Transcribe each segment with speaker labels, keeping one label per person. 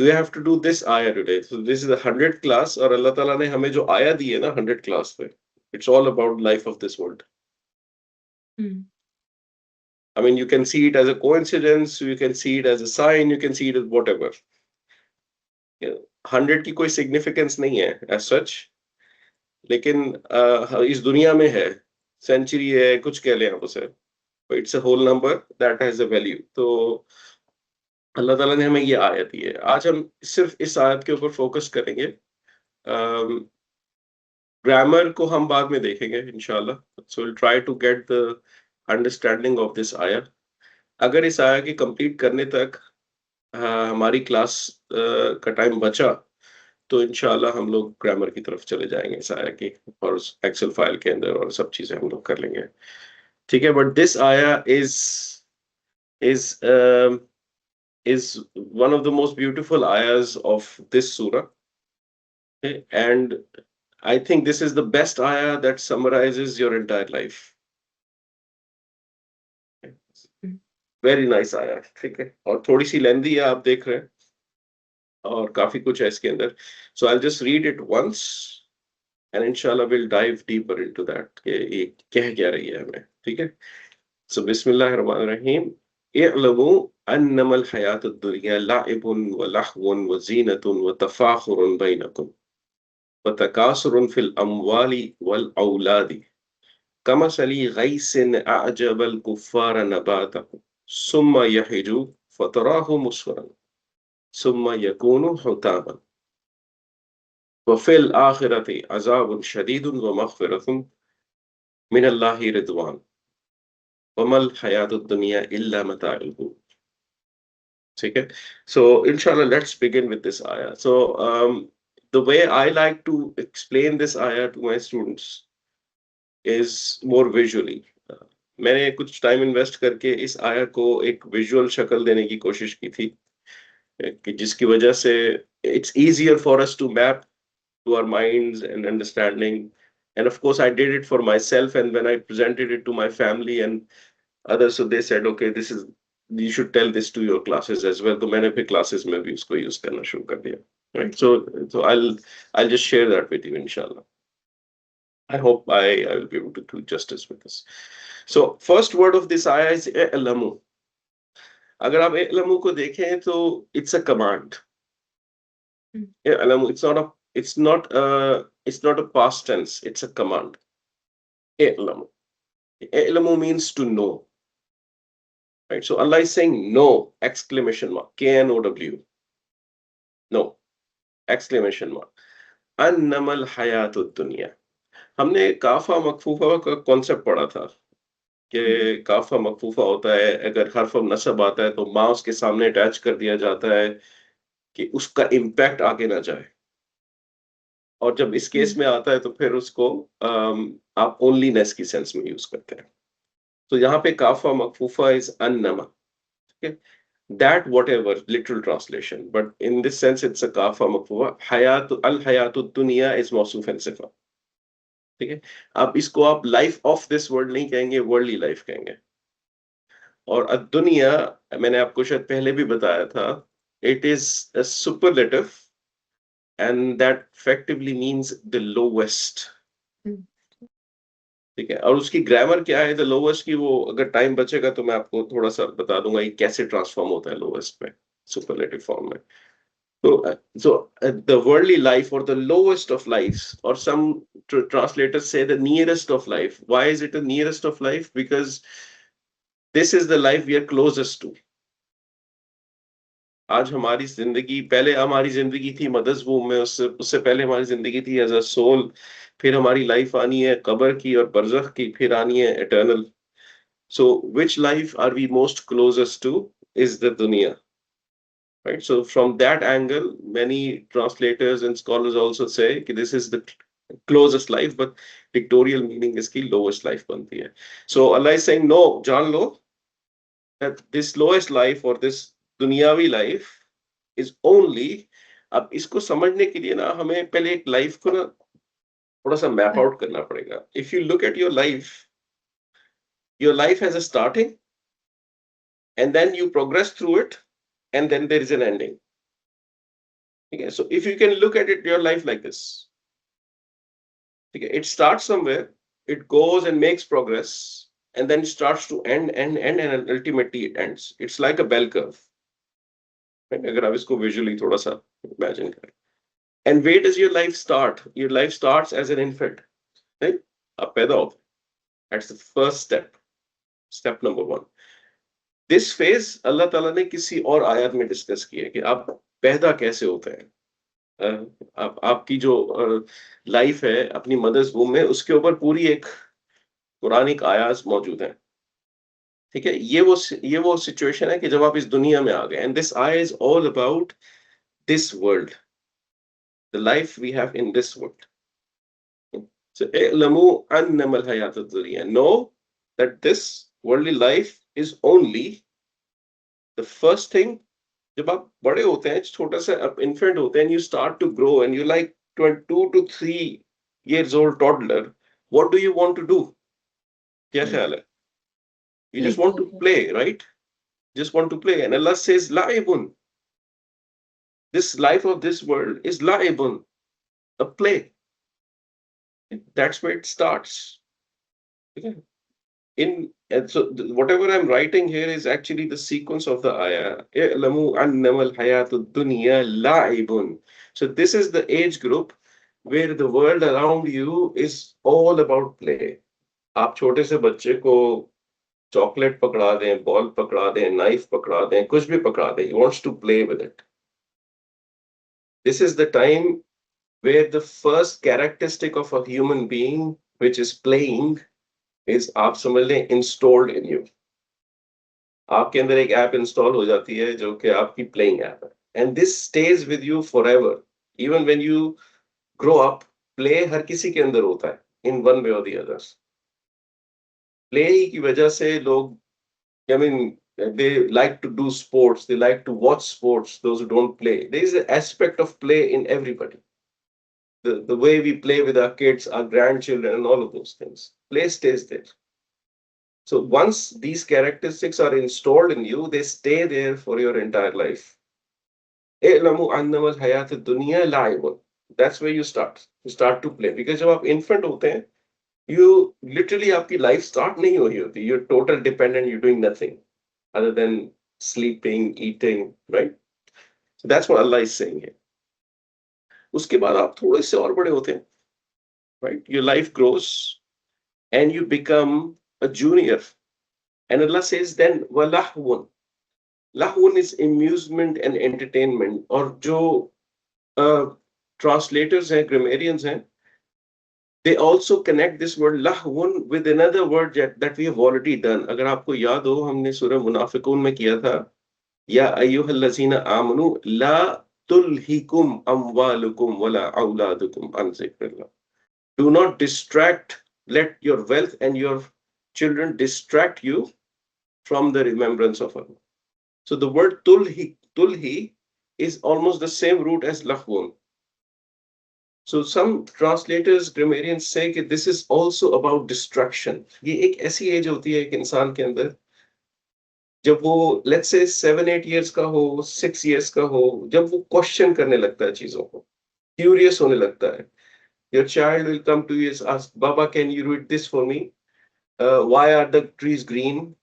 Speaker 1: we have to do this ayah today. So this is the 100th class, और अल्लाह ताला ने हमें जो आया दी है ना 100 class पे, it's all about life of this world. I mean, you can see it as a coincidence, you can see it as a sign, you can see it as whatever. 100 की कोई significance नहीं है as such, लेकिन इस दुनिया में है, century है, कुछ कह लें आप उसे, it's a whole number that has a value. तो अल्लाह ताला ने हमें ये आयत दी है. आज हम सिर्फ इस आयत के ऊपर फोकस करेंगे. ग्रामर को हम बाद में देखेंगे इंशाल्लाह. So will try to get the understanding of this आया. अगर इस आया की कंप्लीट करने तक हमारी क्लास का टाइम बचा, तो इंशाल्लाह हम लोग ग्रामर की तरफ चले जाएंगे इस आया की, और एक्सेल फाइल के अंदर और सब चीजें हम लोग कर लेंगे. ठीक है. बट दिस आया is is one of the most beautiful ayahs of this surah. Okay? And I think this is the best ayah that summarizes your entire life. Very nice आया. ठीक है. और थोड़ी सी लेंदी है, आप देख रहे हैं, और काफी कुछ है इसके अंदर. So I just read it once and इंशाल्लाह will dive deeper into that कि ये कह क्या रही है हमें. ठीक है. सो बिस्मिल्लाहिर्रहमानिर रहीम. इअलमू अन्नमल हयातुद दुनिया लाइबुन व लहवुन व ज़ीनतुन व तफाखुरुन बैनकुम व तकासुरुन फिल अमवाली वल औलादी कमसली गैसिन अअजबल कुफ्फार नबातहु सुम्मा यहिजु फतराहु मुस्फरन सुम्मा यकूनु हुतामन व फिल आखिरति अज़ाबुन शदीदुन व मग़फ़िरतुन मिनल्लाहि रिदवान वमल हयातुद दुनिया इल्ला मताउल गुरूर. ठीक है. So inshallah, let's begin with this ayah. So the way I like to explain this ayah to my students is more visually. मैंने कुछ टाइम इन्वेस्ट करके इस आया को एक विजुअल शक्ल देने की कोशिश की थी, कि जिसकी वजह से it's easier for us to map to our minds and understanding. And of course, I did it for myself, and when I presented it to my family and others, so they said, okay, this is, you should tell this to your classes as well. तो मैंने फिर classes में भी उसको use करना शुरू कर दिया. Right? So I'll just share that with you, inshallah. I hope I will be able to do justice with this. So first word of this ayah is i'lamu. अगर आप i'lamu को देखें तो it's a command. i'lamu, it's not a past tense, it's a command. i'lamu. I'lamu means to know. Right? So Allah is saying no, exclamation mark, K-N-O-W. No, exclamation mark. अन्नमल हयातुद दुनिया. हमने काफा मकफूफा का concept पढ़ा था कि काफा मकफूफा होता है, अगर हर्फ नसब आता है तो माँ उसके सामने अटैच कर दिया जाता है कि उसका इम्पैक्ट आगे ना जाए, और जब इस केस में आता है तो फिर उसको आप ओनलीनेस की सेंस में यूज करते हैं. तो यहाँ पे काफा मकफूफा इज अन्नमा. ठीक है. That whatever literal translation, but in this sense it's a kafa makfufa. Hayat al hayatud dunya is मौसूफ and सिफा. ठीक है. अब इसको आप लाइफ ऑफ दिस वर्ल्ड नहीं कहेंगे, वर्ल्डली लाइफ कहेंगे. और दुनिया, मैंने आपको शायद पहले भी बताया था, it is a superlative and that effectively means the lowest. ठीक है. और उसकी ग्रामर क्या है द लोवेस्ट की, वो अगर टाइम बचेगा तो मैं आपको थोड़ा सा बता दूंगा ये कैसे ट्रांसफॉर्म होता है लोवेस्ट में, सुपरलेटिव फॉर्म में. So the worldly life, or the lowest of lives, or some translators say the nearest of life. Why is it the nearest of life? Because this is the life we are closest to. आज हमारी जिंदगी, पहले हमारी जिंदगी थी mother's वूम में, उससे पहले हमारी जिंदगी थी एज अ सोल, फिर हमारी लाइफ आनी है कब्र की और बरज़ख की, फिर आनी है eternal. So which life are we most closest to is the dunya. Right? So from that angle, many translators and scholars also say that this is the closest life, but pictorial meaning is the lowest life बनती है. So Allah is saying no, जान लो that this lowest life or this दुनियावी life is only. अब इसको समझने के लिए ना हमें पहले एक लाइफ को ना थोड़ा सा मैप आउट करना पड़ेगा. If you look at your life has a starting, and then you progress through it, and then there is an ending. Okay, so if you can look at it, your life like this. Okay, it starts somewhere, it goes and makes progress, and then it starts to end, and ultimately it ends. It's like a bell curve. Right? अगर आप इसको visually थोड़ा सा imagine करें. And where does your life start? Your life starts as an infant. Right? आप पैदा होते हैं. That's the first step. Step number one. This phase अल्लाह ताला ने किसी और आयत में डिस्कस किया है कि आप पैदा कैसे होते हैं. आपकी जो लाइफ है अपनी मदर्स वूम में, उसके ऊपर पूरी एक कुरानिक आयात मौजूद है. ठीक है, ये वो सिचुएशन है कि जब आप इस दुनिया में आ गए, एंड दिस आई is all about this world, the life we have in this world. So i'lamu annama al-hayat ad-dunya, know that this worldly life is only the first thing. जब आप बड़े होते हैं, छोटा सा आप इन्फेंट होते हैं, you start to grow and you like 2 to 3 years old toddler, what do you want to do? क्या ख्याल है? You just want to
Speaker 2: Exactly.
Speaker 1: play, right? Just want to play. And Allah says la'ibun, this life of this world is la'ibun, a play. That's where it starts. Okay. And so whatever I'm writing here is actually the sequence of the ayah. "I'lamu annama al-hayatu dunya la'ibun." So this is the age group where the world around you is all about play. आप छोटे से बच्चे को chocolate पकड़ा दें, ball पकड़ा दें, knife पकड़ा दें, कुछ भी पकड़ा दें, he wants to play with it. This is the time where the first characteristic of a human being, which is playing, is आप समझ लें installed in you. आपके अंदर एक ऐप इंस्टॉल हो जाती है जो कि आपकी प्लेइंग ऐप है, and this stage with you forever. Even when you grow up, play हर किसी के अंदर होता है इन वन वे और द अदर्स. प्ले की वजह से लोग, I mean, they like to do sports, they like to watch sports, those who don't play. There is an aspect of play in everybody. The way we play with our kids, our grandchildren, and all of those things. Play stays there. So once these characteristics are installed in you, they stay there for your entire life. "I'lamu annama al-hayat ad-dunya la'ibun." That's where you start. You start to play. Because जब आप infant होते हैं, you literally आपकी life start नहीं हुई होती. You're total dependent, you're doing nothing other than sleeping, eating, right? So that's what Allah is saying here. उसके बाद आप थोड़े से और बड़े होते हैं, right? Your life grows and you become a junior. And Allah says then, وَلَهْوٌ. Lahwun is amusement and entertainment. और जो translators हैं, grammarians हैं, they also connect this word lahwun with another word that we have already done. अगर आपको याद हो, हमने सूरह मुनाफिकून में किया था, या अय्युहल्लज़ीना आमनू ला तुल्हिकुम अम्वालुकुम वला औलादुकुम अन ज़िक्रिल्लाह. Do not distract, let your wealth and your children distract you from the remembrance of Allah. So the word tulhi is almost the same root as lahwun. So some translators, grammarians say that this is also about distraction. ये एक ऐसी as होती है एक इंसान के अंदर जब वो लेट्स से 7-8 years का हो, 6 years का हो, जब वो क्वेश्चन करने लगता है चीजों को, क्यूरियस होने लगता है. Your child will come to you and ask, Baba, can you read this for me? Why are the trees green?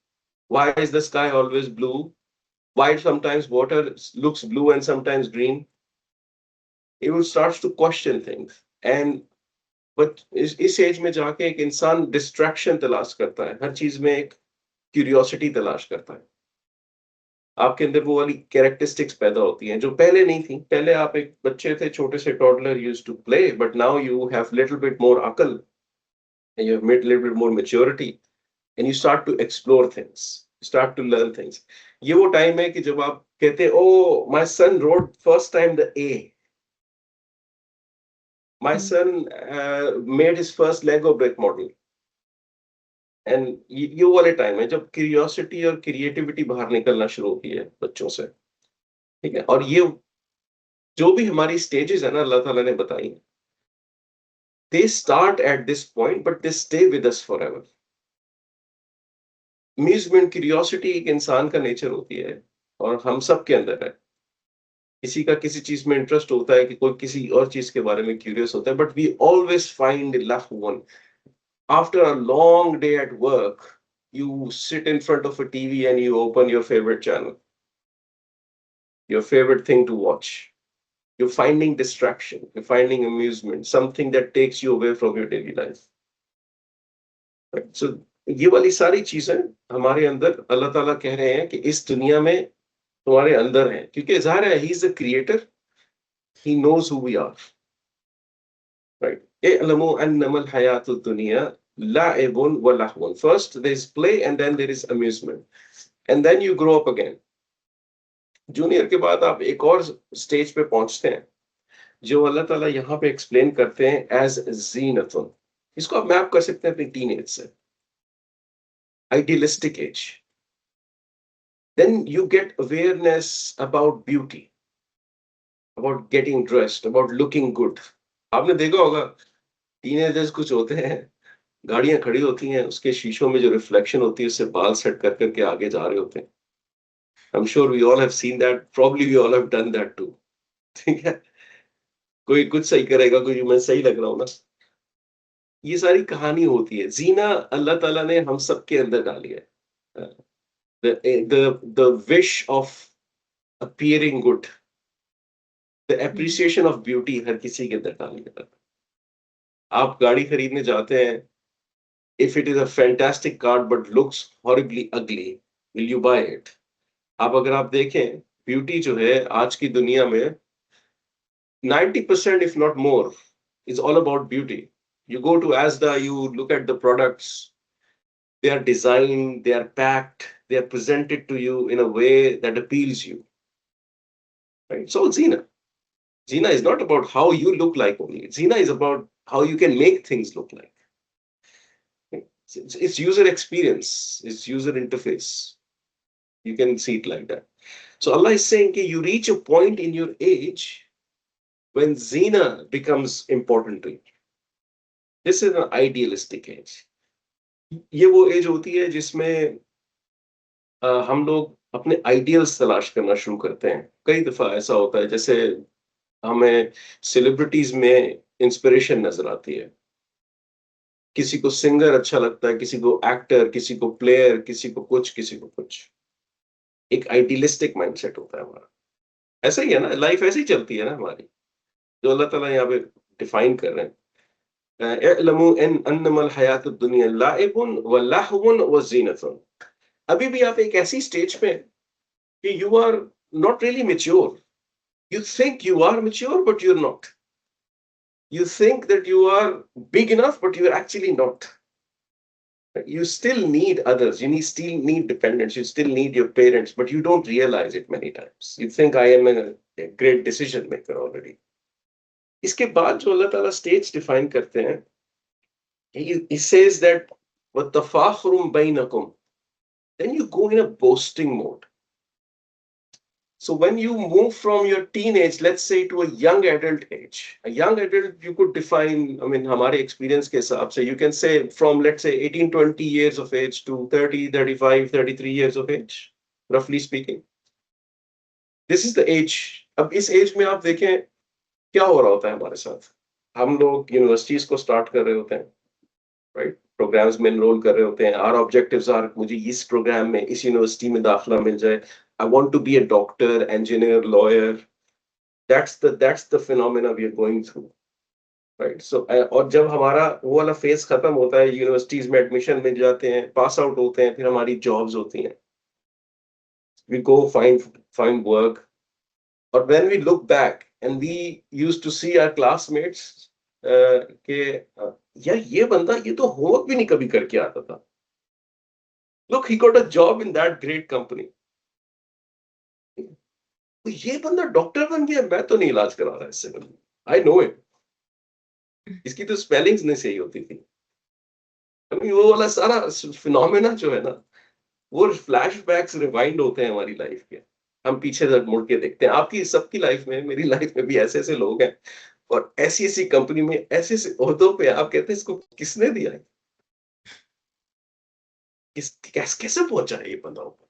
Speaker 1: Why is the sky always blue? Why sometimes water looks blue and sometimes green? He will start to question things. And but इस as में जाके एक इंसान distraction तलाश करता है, हर चीज में एक क्यूरियोसिटी तलाश करता है. आपके अंदर वो वाली कैरेक्टरिस्टिक्स पैदा होती हैं जो पहले नहीं थी. पहले आप एक बच्चे थे, छोटे से toddler, used to play, but now you have little bit more अकल and you have made a little bit more maturity and you start to explore things, start to learn things. ये वो टाइम है कि जब आप कहते हैं, oh, my son wrote first time the A. My son made his first Lego brick model. And ये वाले टाइम है जब क्यूरियोसिटी और क्रिएटिविटी बाहर निकलना शुरू होती है बच्चों से. ठीक है, और ये जो भी हमारी स्टेजेस है ना अल्लाह ताला ने बताई, they start at this point but they stay with us forever. Amusement, curiosity एक इंसान का नेचर होती है और हम सब के अंदर है. किसी का किसी चीज में इंटरेस्ट होता है, कि कोई किसी और चीज के बारे में क्यूरियस होता है, but we always find love one after a long day at work. You sit in front of a TV and you open your favorite channel, your favorite thing to watch. You're finding distraction, you're finding amusement, something that takes you away from your daily life. Right? So ये वाली सारी चीजें हमारे अंदर अल्लाह ताला कह रहे हैं कि इस दुनिया में तुम्हारे अंदर है, क्योंकि ज़ाहिर है he is the creator, he knows who we are. Right. इअलमू अन्नमल हयातुद दुनिया लाइबुन व लहवुन. First there is play and then there is amusement and then you grow up again. Junior के बाद आप एक और स्टेज पे पहुंचते हैं जो अल्लाह ताला यहाँ पे एक्सप्लेन करते हैं एज जीनतुन. इसको आप मैप कर सकते हैं अपनी टीन एज से, idealistic age. Then you get awareness about beauty, about getting dressed, about looking good. आपने देखा होगा टीनेजर्स कुछ होते हैं, गाड़ियां खड़ी होती हैं, उसके शीशों में जो रिफ्लेक्शन होती है उससे बाल सेट कर करके आगे जा रहे होते हैं. I am sure we all have seen that, probably we all have done that too. ठीक है. कोई कुछ सही करेगा, कोई मैं सही लग रहा हूं ना. ये सारी कहानी होती है. जीना अल्लाह ताला ने हम सबके अंदर डाली है. The wish of appearing good, the appreciation of beauty हर किसी के अंदर डाली है. आप गाड़ी खरीदने जाते हैं, if it is a fantastic car but looks horribly ugly, will you buy it? आप अगर आप देखें, ब्यूटी जो है आज की दुनिया में 90% if not more is all about beauty. You go to Asda, you look at the products, they are designed, they are packed, they are presented to you in a way that appeals you. Right? So Zina. Zina is not about how you look like only. Zina is about how you can make things look like. It's user experience, it's user interface. You can see it like that. So Allah is saying that you reach a point in your age when Zina becomes important to you. This is an idealistic age. ये वो as होती है जिसमें हम लोग अपने ideals तलाश करना शुरू करते हैं. कई दफा ऐसा होता है, जैसे हमें सेलिब्रिटीज में इंस्पिरेशन नजर आती है. किसी को सिंगर अच्छा लगता है, किसी को एक्टर, किसी को प्लेयर, किसी को कुछ, किसी को कुछ. एक आइडियलिस्टिक माइंडसेट होता है हमारा. ऐसा ही है ना, लाइफ ऐसे ही चलती है ना हमारी, जो अल्लाह ताला यहाँ पे डिफाइन कर रहे हैं. इअलमू इन अन्नमल हयातुद दुनिया लाइबुन व लहवुन व ज़ीनतुन. अभी भी आप एक ऐसी स्टेज पे हैं कि you are not really mature. You think you are mature, but you're not. You think that you are big enough, but you're actually not. You still need others. Still need dependents. You still need your parents, but you don't realize it many times. You think I am a great decision maker already. इसके बाद जो अल्लाह ताला stage define करते हैं, he says that وَالتَّفَاخُرٌ بَيْنَكُمْ. Then you go in a boasting mode. So when you move from your teenage, let's say, to a young adult age, a young adult you could define, I mean, हमारे experience के हिसाब से, you can say from, let's say, 18, 20 years of age to 30, 35, 33 years of age, roughly speaking. This is the age. अब इस age में आप देखें क्या हो रहा होता है हमारे साथ. हम लोग यूनिवर्सिटीज को स्टार्ट कर रहे होते हैं, राइट. प्रोग्राम्स में एनरोल कर रहे होते हैं. आवर ऑब्जेक्टिव्स आर, मुझे इस प्रोग्राम में, इस यूनिवर्सिटी में दाखिला मिल जाए. I want to be a doctor, engineer, lawyer. That's the phenomena we are going through, right? So और जब हमारा वो वाला फेज खत्म होता है, यूनिवर्सिटीज में एडमिशन मिल जाते हैं, पास आउट होते हैं, फिर हमारी जॉब्स होती हैं. We go find work. और when we look back and we used to see our classmates कि यार ये बंदा ये तो होमवर्क भी नहीं कभी करके आता था. Look, he got a job in that great company. ये बंदा डॉक्टर बन गया, मैं तो नहीं इलाज करा रहा इससे. I know it. इसकी तो स्पेलिंग्स नहीं सही होती थी. वो वाला सारा फिनोमेना जो है ना, वो फ्लैशबैक्स रिवाइंड होते हैं हमारी लाइफ के. हम पीछे तक मुड़ के देखते हैं. आपकी सबकी लाइफ में, मेरी लाइफ में भी ऐसे ऐसे लोग हैं, और ऐसी ऐसी कंपनी में ऐसे ऐसे ओहदों पे आप कहते हैं इसको किसने दिया है, कैसे पहुंचा है ये बंदा ऊपर.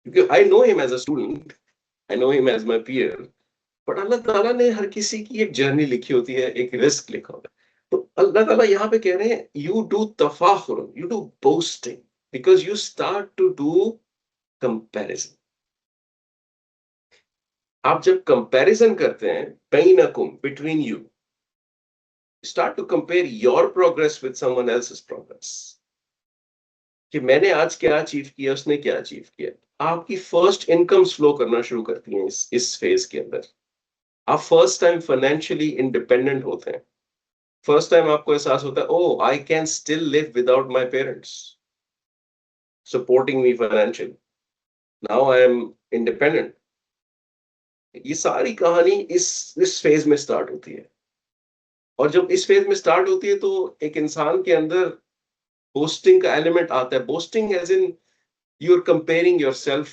Speaker 1: क्योंकि I know him as a student. I know him as my peer. But अल्लाह ताला ने हर किसी की एक जर्नी लिखी होती है, एक रिस्क लिखा होता है। तो अल्लाह ताला यहाँ पे कह रहे हैं, यू डू तफाखुर, you do boasting, because you start to do comparison. आप जब कंपैरिजन करते हैं बैनकुम, between you, start to compare your progress with someone else's progress, कि मैंने आज क्या अचीव किया, उसने क्या अचीव किया। आपकी फर्स्ट इनकम्स फ्लो करना शुरू करती हैं इस फेज के अंदर। आप फर्स्ट टाइम फाइनेंशियली इंडिपेंडेंट होते हैं। फर्स्ट टाइम आपको एहसास होता है, oh I can still live without my parents supporting me financially, now I am independent. ये सारी कहानी इस फेज में स्टार्ट होती है। और जब इस फेज में स्टार्ट होती है तो एक इंसान के अंदर बोस्टिंग का एलिमेंट आता है। Boasting as in you are comparing yourself,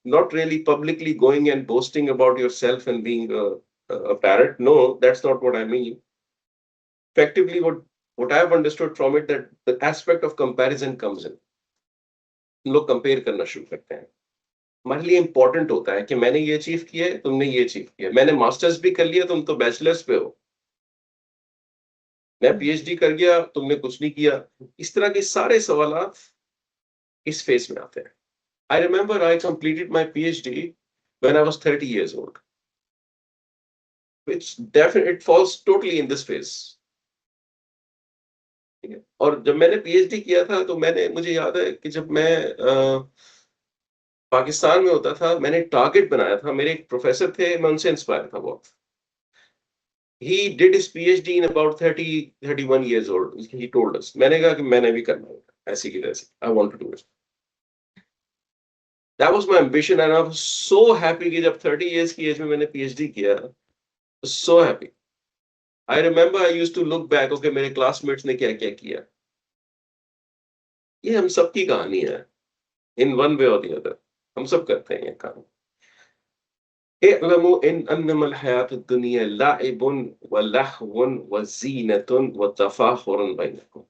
Speaker 1: not really publicly going and boasting about yourself and being a parrot. No, that's not what I mean. Effectively, what I've understood from it, that the aspect of comparison comes in. लोग compare करना शुरू करते हैं। हमारे लिए important होता है कि मैंने ये अचीव किया है, तुमने ये अचीव किया, मैंने मास्टर्स भी कर लिया, तुम तो बैचलर्स पे हो, मैं पीएचडी कर गया, तुमने कुछ नहीं किया। इस तरह के सारे सवाल इस फेज में आते हैं। आई remember I completed my PhD when I was 30 years old, which definitely it falls totally in this phase. ठीक है। और जब मैंने पीएचडी किया था तो मुझे याद है कि जब मैं पाकिस्तान में होता था, मैंने टारगेट बनाया था। मेरे एक प्रोफेसर थे, मैं उनसे इंस्पायर था बहुत। He did his PhD in about 31 years old. He told us, मैंने कहा कि मैंने भी करना है ऐसी की तैसी, I want to do it. That was my ambition and I was so happy कि जब 30 years की एज में मैंने पीएचडी किया, so happy. I remember I used to look back, okay मेरे क्लासमेट्स ने क्या क्या किया। ये हम सबकी कहानी है, इन वन वे और द अदर, हम सब करते हैं ये काम। اعلموا إن أنما الحياة الدنيا لعب ولهو وزينة وتفاخر بينكم.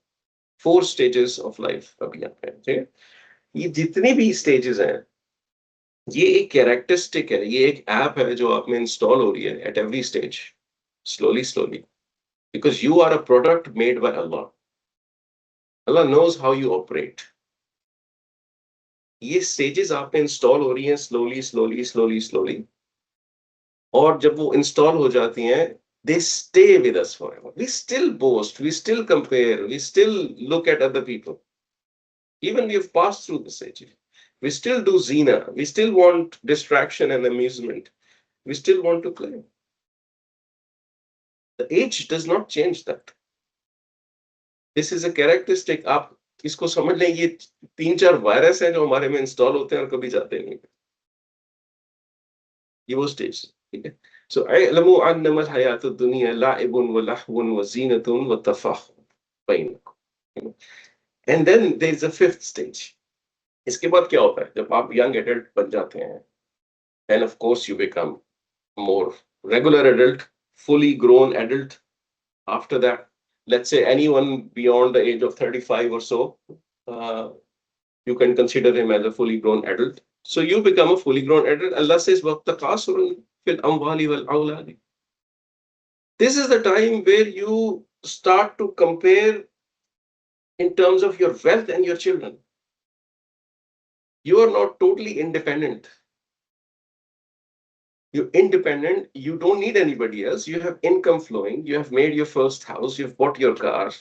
Speaker 1: 4 stages of life अभी यहाँ पे, ठीक है। ये जितनी भी stages हैं, ये एक कैरेक्टरिस्टिक है, ये एक ऐप है जो आप में इंस्टॉल हो रही है at every stage, slowly, because you are a product made by Allah. Allah knows how you operate. ये stages आप में इंस्टॉल हो रही हैं slowly, और जब वो इंस्टॉल हो जाती हैं, they stay with us forever. We still boast, we still compare, we still look at other people. Even we have passed through this age. We still do zina, we still want distraction and amusement, we still want to play. The age does not change that. This is a characteristic. आप इसको समझ लें, ये 3-4 virus हैं जो हमारे में install होते हैं और कभी जाते नहीं। ये वो स्टेज, ठीक है। So اعلموا أنما الحياة الدنيا لعب ولهو وزينة وتفاخر بينكم. And then there is a 5th stage. इसके बाद क्या होता है जब आप यंग एडल्ट बन जाते हैं? And of course you become more regular adult, fully grown adult. After that, let's say anyone beyond the age of 35 or so, you can consider him as a fully grown adult. So you become a fully grown adult. Allah says, وَالتَّكَاثُرُ فِي الْأَمْوَالِ وَالْأَوْلَادِ. This is the time where you start to compare in terms of your wealth and your children. You are not totally independent. You're independent. You don't need anybody else. You have income flowing. You have made your first house. You've bought your car.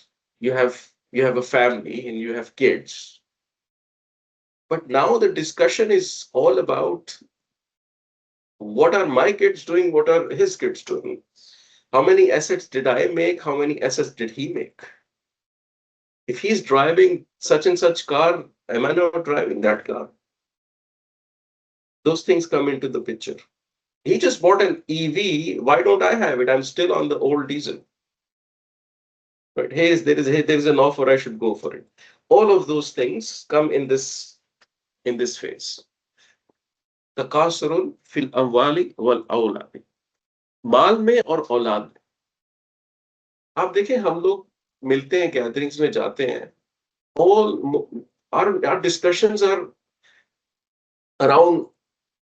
Speaker 1: You have a family and you have kids. But now the discussion is all about, what are my kids doing? What are his kids doing? How many assets did I make? How many assets did he make? If he's driving such and such car, am I not driving that car? Those things come into the picture. He just bought an EV. Why don't I have it? I'm still on the old diesel. Right? Hey, there is an offer. I should go for it. All of those things come in this phase. तकासुरुन फिल अम्वाली वल औलाद, माल में और औलाद में। आप देखें, हम लोग मिलते हैं, गैदरिंग्स में जाते हैं, all our discussions are around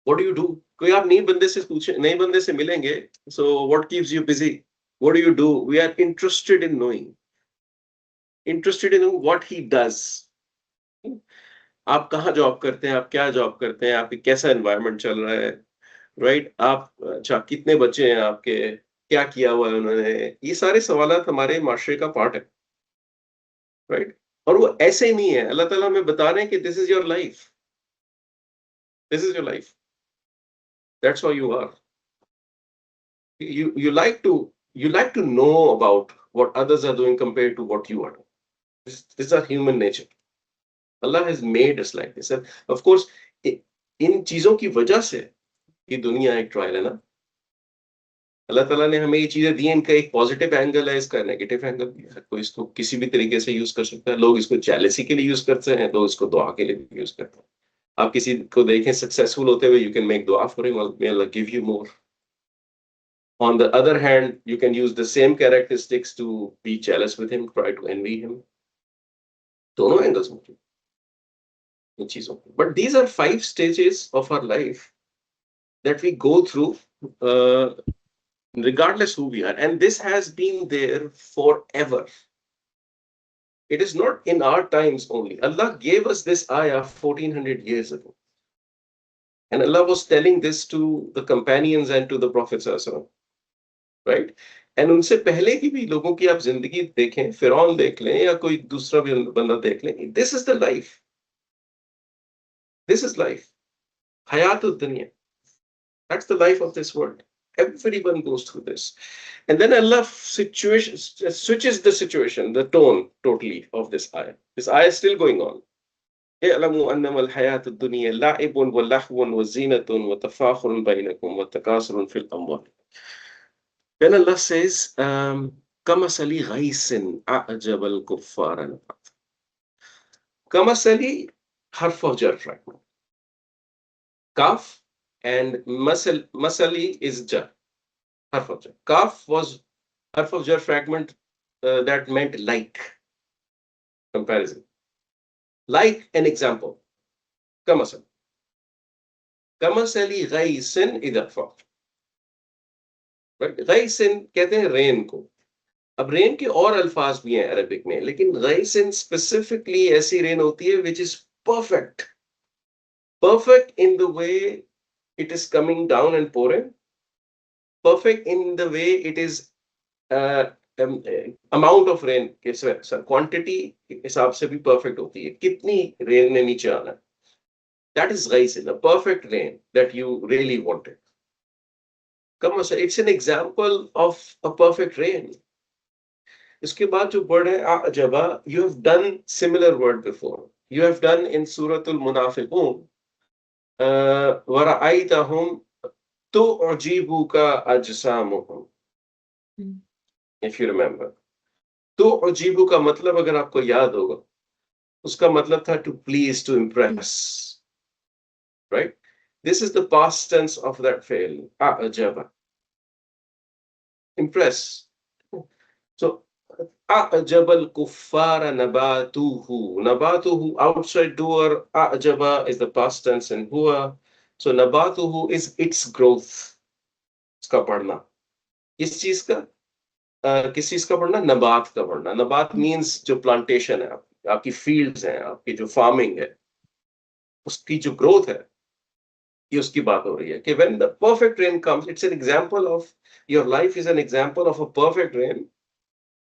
Speaker 1: What do you do? कोई आप नए बंदे से पूछे, नए बंदे से मिलेंगे. So what keeps you busy? What do you do? We are interested in knowing, interested in what he does. आप कहाँ जॉब करते हैं, आप क्या जॉब करते हैं, आपकी कैसा एनवायरनमेंट चल रहा है, राइट? आप अच्छा कितने बच्चे हैं आपके, क्या किया हुआ है उन्होंने? ये सारे सवालात हमारे माशरे का पार्ट है, राइट? और वो ऐसे ही नहीं है, अल्लाह ताला हमें बता रहे हैं कि this is your life, this is your life, that's how you are. You like to know about what others are doing compared to what you are doing. This is our human nature. Allah has made us like this. And of course, इन चीजों की वजह से ये दुनिया एक trial है ना. अल्लाह ताला ने हमें ये चीजें दी हैं, इनका एक पॉजिटिव एंगल है, इसका नेगेटिव एंगल भी है. कोई इसको किसी भी तरीके से यूज कर सकता है. लोग इसको जेलसी के लिए यूज करते हैं, लोग इसको दुआ के लिए भी यूज करते हैं. आप किसी को देखें सक्सेसफुल होते हुए, यू कैन मेक दुआ for him, may Allah give you more. On the other hand, you can use the same characteristics to be jealous with him, try to envy him. दोनों एंगल्स मौजूद इन चीजों पे. But these are 5 stages of our life that we go through, uh, regardless who we are, and this has been there forever. It is not in our times only. Allah gave us this ayah 1400 years ago, and Allah was telling this to the companions and to the Prophet sallallahu alaihi wasallam. Right. And उनसे पहले की भी लोगों की आप जिंदगी देखें, फिरौन देख लें या कोई दूसरा भी बंदा देख लें, this is the life, this is life, हयात दुनिया, that's the life of this world. Everyone goes through this, and then Allah switches the situation, the tone totally of this ayah. This ayah is still going on. اعلموا انما الحياة الدنيا لعب ولهو وزينة وتفاخر بينكم وتكاثر في الاموال. Then Allah says, Kamasali ghaisin a'jab al-kuffara. Kamasali, harf of jar fragment. Kaf and masali is jar, harf of jar. Kaf was harf of jar fragment that meant like, comparison. Like an example. Kamasali. Kamasali ghaisin idafah. ghaisin कहते हैं rain को. अब rain के और अल्फाज भी हैं Arabic में, लेकिन ghaisin स्पेसिफिकली ऐसी रेन होती है which is perfect, perfect in the way it is coming down and pouring, perfect in the way it is amount of rain के क्वांटिटी के हिसाब से भी perfect होती है, कितनी रेन ने नीचे आना. That is ghaisin, a perfect rain that you really wanted. Come on, sir, it's an example of a perfect rain. इसके बाद जो वर्ड है अजबा, you have done similar word before. You have done in Surah al-Munafiqun, وَرَأَيْتَهُمْ تُعْجِبُكَ أَجْسَامُهُم. If you remember. तु'जिबु का मतलब अगर आपको याद होगा, उसका मतलब था to please, to impress. Right? This is the past tense of that fail. أَعْجَبَ. Impress. So أَعْجَبَ الْكُفَّارَ نَبَاتُهُ. نَبَاتُهُ, outside doer. أَعْجَبَ is the past tense and huwa. So نَبَاتُهُ is its growth. इसका पढ़ना. किस चीज का? किस चीज का पढ़ना? नबात का पढ़ना. नबात मीन्स जो प्लांटेशन है, आपकी फील्ड्स हैं, आपकी जो फार्मिंग है, उसकी जो ग्रोथ है, ये उसकी बात हो रही है कि when the perfect rain comes, it's an example of your life is an example of a perfect rain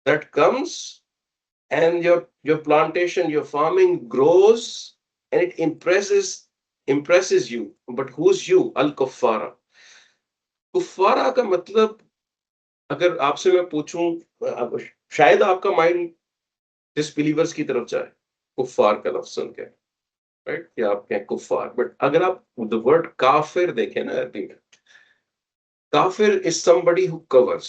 Speaker 1: that comes, and your plantation, your farming grows, and it impresses you. But who's you? Al-Kuffara. Kufra का मतलब अगर आपसे मैं पूछूं, शायद आपका mind disbelievers की तरफ जाए कुफार का लफ्ज सुन के, राइट? कि आप क्या कुफार. बट अगर आप द वर्ड काफिर देखें ना अरबी में, काफिर is somebody who covers.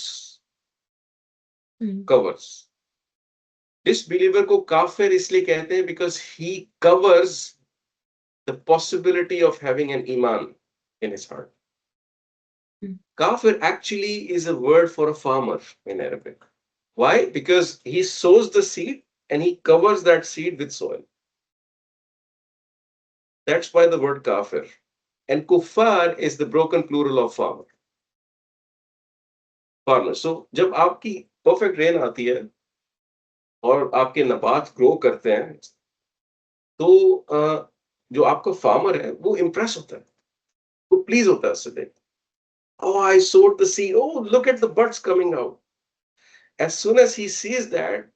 Speaker 1: Disbeliever को काफिर इसलिए कहते हैं because he covers the possibility of having an ईमान in his heart. Kafir actually is a word for a farmer in Arabic. Why? Because he sows the seed and he covers that seed with soil. That's why the word kafir. And kuffar is the broken plural of farmer. Farmer. So जब आपकी perfect rain आती है और आपके नबात grow करते हैं, तो जो आपका फार्मर है वो इम्प्रेस होता है, वो प्लीज होता है उससे देख, oh I sowed the seed, oh look at the buds coming out. As soon as he sees that,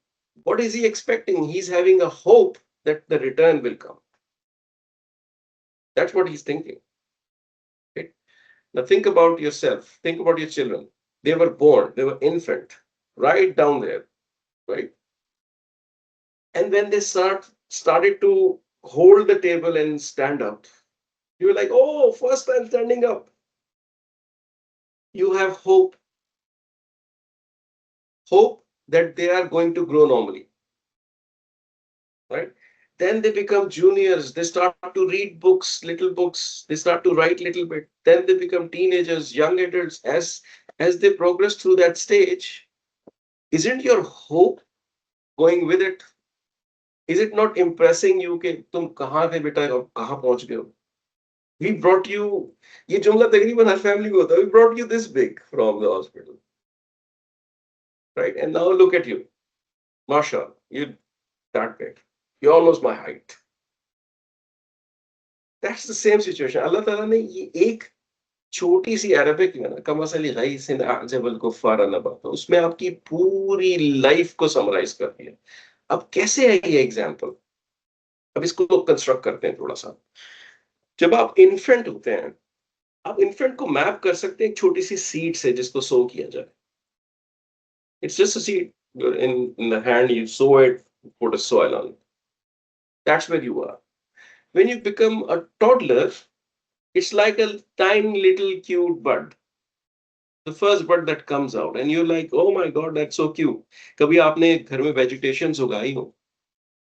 Speaker 1: what is he expecting? He's having a hope that the return will come. That's what he's thinking. Right? Now think about yourself, think about your children. They were born, they were infant, right down there, right? And when they started to hold the table and stand up, you were like, oh, first time standing up. You have hope that they are going to grow normally, right? Then they become juniors, they start to read books, little books, they start to write little bit. Then they become teenagers, young adults. As they progress through that stage, isn't your hope going with it? Is it not impressing you कि तुम कहाँ थे बेटा और कहाँ पहुंच गए हो? We brought you, ये जुमला तकरीबन हर फैमिली को होता है, we brought you this big from the hospital, right? And now look at you, mashallah, you that big, you're almost my height. That's the same situation. अल्लाह ताला ने ये एक छोटी सी अरबिक में ना, कमसली गैसिन अअजबल कुफ्फार नबाता, उसमें आपकी पूरी लाइफ को समराइज कर दिया. अब कैसे है ये एग्जाम्पल? अब इसको कंस्ट्रक्ट करते हैं थोड़ा सा. जब आप इन्फेंट होते हैं, आप इन्फेंट को मैप कर सकते हैं एक छोटी सी सीड से जिसको सो किया जाए. It's just a seed, in the hand, you sow it, put a soil on it. That's where you are. When you become a toddler, it's like a tiny little cute bud, the first bud that comes out, and you're like, oh my god, that's so cute. कभी आपने घर में vegetations उगाई हो,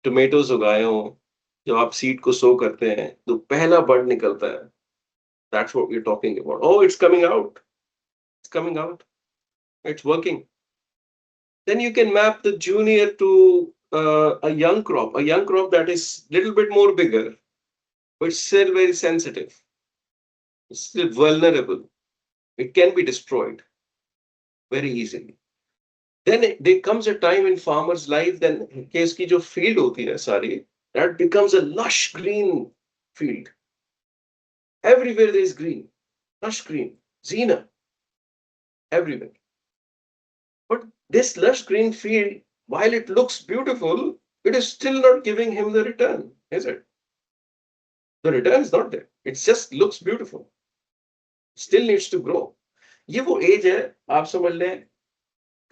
Speaker 1: tomatoes उगाए हो, जब आप सीड को सो करते हैं तो पहला बड निकलता है. That's what we're talking about. Oh, it's coming out, it's coming out, it's working. Then you can map the junior to a young crop that is little bit more bigger, but still very sensitive, it's still vulnerable, it can be destroyed very easily. Then there comes a time in farmer's life, then कि इसकी जो field होती है सारी, that becomes a lush green field. Everywhere there is green, lush green, zina, everywhere. But this lush green field, while it looks beautiful, it is still not giving him the return, is it? The return is not there. It just looks beautiful. Still needs to grow. ये वो as है, आप समझ लें,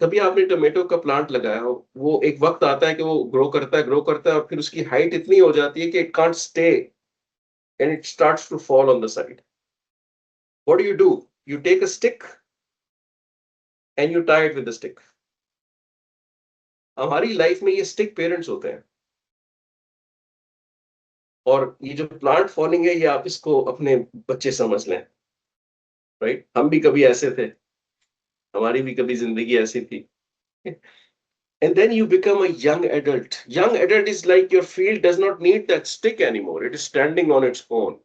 Speaker 1: कभी आपने tomato का plant लगाया हो, वो एक वक्त आता है कि वो ग्रो करता है और फिर उसकी हाइट इतनी हो जाती है कि it can't stay and it starts to fall on the side. What do? You take a stick and you tie it with the stick. हमारी लाइफ में ये स्टिक पेरेंट्स होते हैं, और ये जो प्लांट फॉलिंग है ये आप इसको अपने बच्चे समझ लें, राइट? हम भी कभी ऐसे थे, हमारी भी कभी जिंदगी ऐसी थी. And then you become a young adult. Young adult is like your field does not need that stick anymore. It is standing on its own.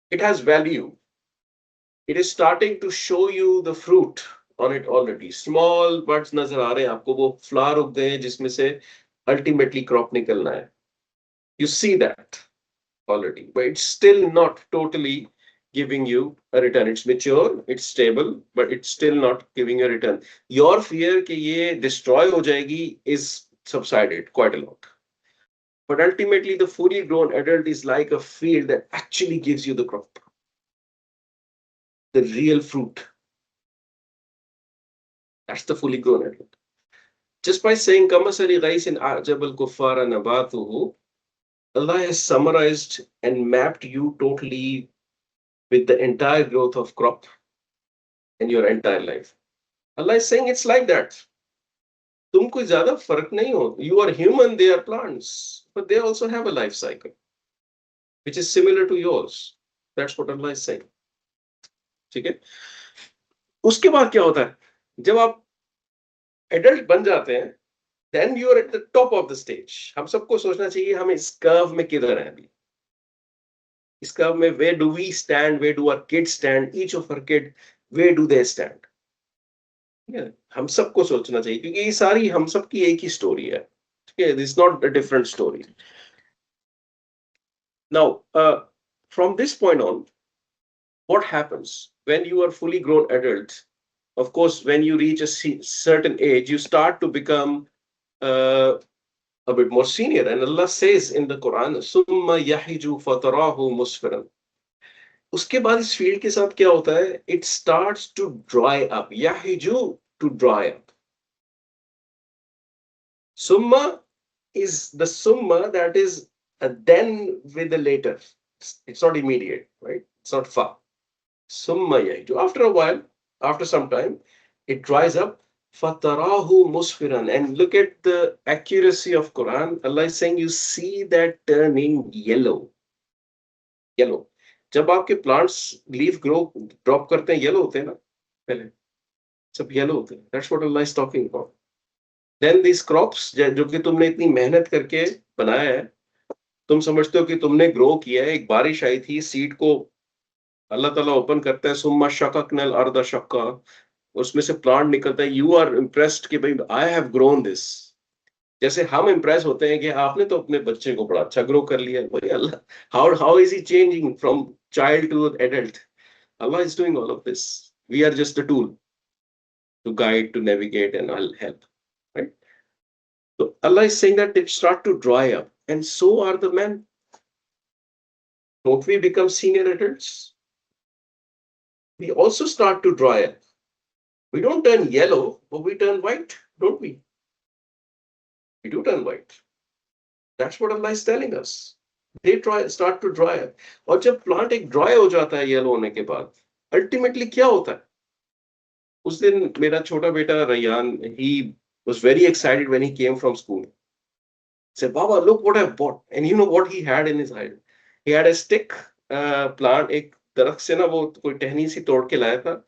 Speaker 1: It has value. It is starting to show you the fruit on it already. Small buds nazar aa rahe hain aapko, wo flower उग गए हैं जिसमें से ultimately crop निकलना है. You see that already, but it's still not totally giving you a return. It's mature, it's stable, but it's still not giving you a return. Your fear कि ये destroy हो जाएगी is subsided quite a lot. But ultimately, the fully grown adult is like a field that actually gives you the crop, the real fruit. That's the fully grown adult. Just by saying "Kamasali ghaisin a'jabal kuffara nabatuhu," Allah has summarized and mapped you totally with the entire growth of crop in your entire life. Allah is saying it's like that. तुम कोई ज्यादा फर्क नहीं हो. You are human, they are plants, but they also have a life cycle which is similar to yours. That's what Allah is saying. ठीक है? उसके बाद क्या होता है? जब आप एडल्ट बन जाते हैं, then you are at the top of the stage. हम सबको सोचना चाहिए हम इस कर्व में किधर हैं अभी. इसका में where do we stand, where do our kids stand, each of our kid, where do they stand? Yeah, हम सबको सोचना चाहिए क्योंकि ये सारी हम सबकी एक ही स्टोरी है. ठीक है, this is not a different story. Now, from this point on, what happens when you are fully grown adult? Of course, when you reach a certain age, you start to become uh, a bit more senior. And Allah says in the Quran, "Summa yahiju fatarahu musfiran." उसके बाद इस field के साथ क्या होता है? It starts to dry up. Yahiju, to dry up. Summa is the summa that is a then with the later. It's not immediate, right? It's not far. Summa yahiju. After a while, after some time, it dries up. Fatarahu musfiran. And look at the accuracy of Quran. Allah is saying you see that turning yellow. Yellow. जब आपके plants leaf grow drop करते हैं yellow होते हैं ना पहले सब yellow होते हैं. That's what Allah is talking about. Then this crops जो कि तुमने इतनी मेहनत करके बनाया है, तुम समझते हो कि तुमने ग्रो किया है, एक बारिश आई थी, सीड को अल्लाह ताला ओपन करता है, सुम्मा शककनल अर्द शक्का, उसमें से प्लांट निकलता है. यू आर इम्प्रेस्ड कि भाई आई हैव ग्रोन दिस. जैसे हम इम्प्रेस होते हैं कि आपने तो अपने बच्चे को बड़ा अच्छा ग्रो कर लिया. भाई अल्लाह how is he changing from child to adult. Allah is doing all of this. We are just a tool to guide, to navigate, and I'll help. Right? So Allah is saying that they start to dry up, and so are the men. Don't we become senior adults? We also start to dry up. We don't turn yellow, but we turn white, don't we? We do turn white. That's what Allah is telling us. They start to dry up. और जब plant एक dry हो जाता है yellow होने के बाद, ultimately क्या होता है? उस दिन मेरा छोटा बेटा Rayyan, he was very excited when he came from school. He said, Baba, look what I've bought. And you know what he had in his hand? He had a stick plant, एक दरख्त से ना वो कोई टहनी सी तोड़ के लाया था.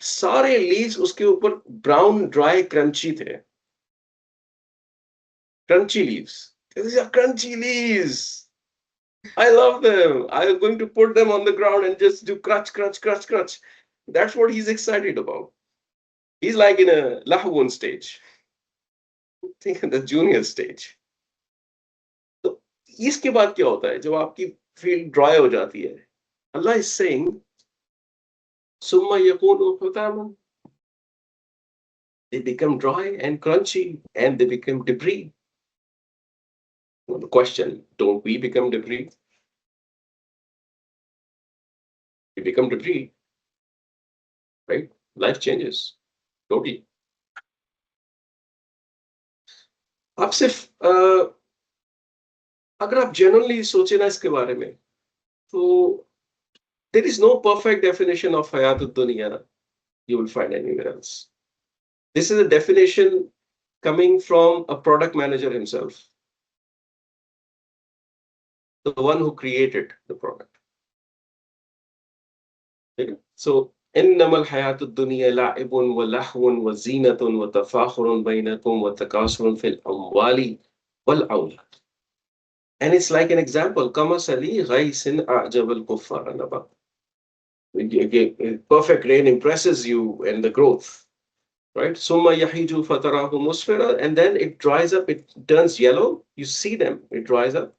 Speaker 1: सारे लीव्स उसके ऊपर ब्राउन ड्राई क्रंची थे. Crunchy leaves. These are crunchy leaves. I love them. I'm going to put them on the ground and just do crunch, crunch, crunch, crunch. That's what he's excited about. He's like in a lahwun stage. Think in the junior stage. तो इसके बाद क्या होता है जब आपकी field dry हो जाती है? Allah is saying, "Summa yakunu hutaman." They become dry and crunchy, and they become debris. Well, the question: don't we become debris? We become debris, right? Life changes totally. आप सिर्फ अगर आप generally सोचे ना इसके बारे में, तो there is no perfect definition of hayat dunya you will find anywhere else. This is a definition coming from a product manager himself, the one who created the product. Okay? So, إنما الحياة الدنيا لعب ولهو وزينة وتفاخر بينكم وتكاثر في الأموال والأولاد. And it's like an example. كمثل غيث أعجب الكفار نبات. Perfect rain impresses you in the growth, right? Summa yahiju fatarahu musfira, and then it dries up, it turns yellow. You see them, it dries up.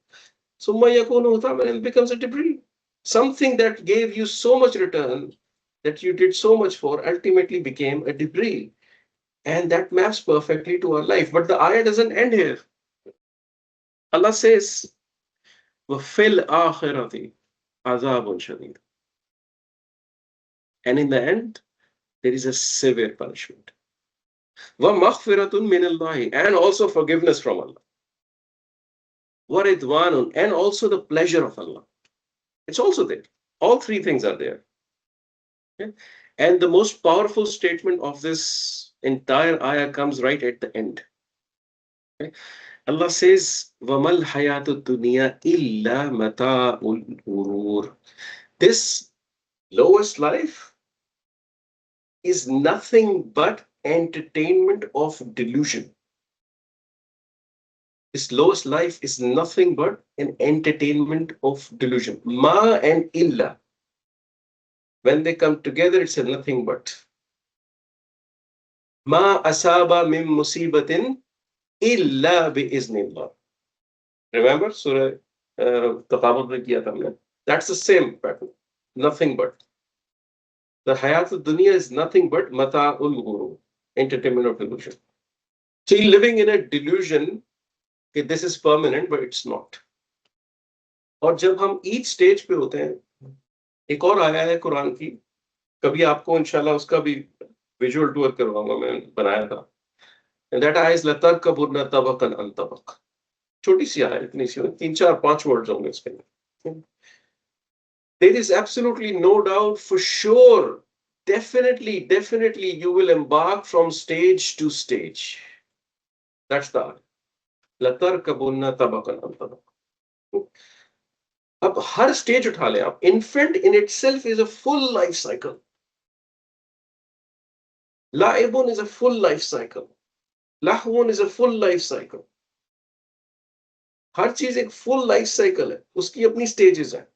Speaker 1: Summa yakunu hutaman, and it becomes a debris. Something that gave you so much return, that you did so much for, ultimately became a debris. And that maps perfectly to our life. But the ayah doesn't end here. Allah says, وَفِي الْآخِرَةِ عَذَابٌ شَدِيدٌ. And in the end, there is a severe punishment. وَمَغْفِرَةٌ مِّنَ اللَّهِ, and also forgiveness from Allah. وَرِضْوَانٌ, and also the pleasure of Allah. It's also there. All three things are there. Okay? And the most powerful statement of this entire ayah comes right at the end. Okay? Allah says, وَمَا الْحَيَاةُ الدُّنْيَا إِلَّا مَتَاعُ الْغُرُورِ. This lowest life is nothing but entertainment of delusion. This lowest life is nothing but an entertainment of delusion. Ma and illa. When they come together, it's a nothing but. Ma asaba min musibatin illa bi iznillah. Remember Surah Taqabud mein kiya tha humne? That's the same pattern. Nothing but. The hayat al-dunya is nothing but mata'ul ghurur, entertainment of delusion. So you're living in a delusion that this is permanent, but it's not. और जब हम each stage पे होते हैं, एक और आया है कुरान की, कभी आपको इंशाल्लाह उसका भी विजुअल टूर करवाऊंगा, मैं बनाया था. And that ayah is लतरकबुन्ना तबकन अन तबक. छोटी सी आया, इतनी सी, 3-4-5 वर्ड्स होंगे इसके. There is absolutely no doubt, for sure, definitely you will embark from stage to stage. That's the ayah. लतरकबुन्ना तबकन अन तबक. अब हर स्टेज उठा लें आप. Infant in itself is a full life cycle. La'ibun is a full life cycle. Lahwun is a full life cycle. हर चीज एक full life cycle है, उसकी अपनी stages हैं.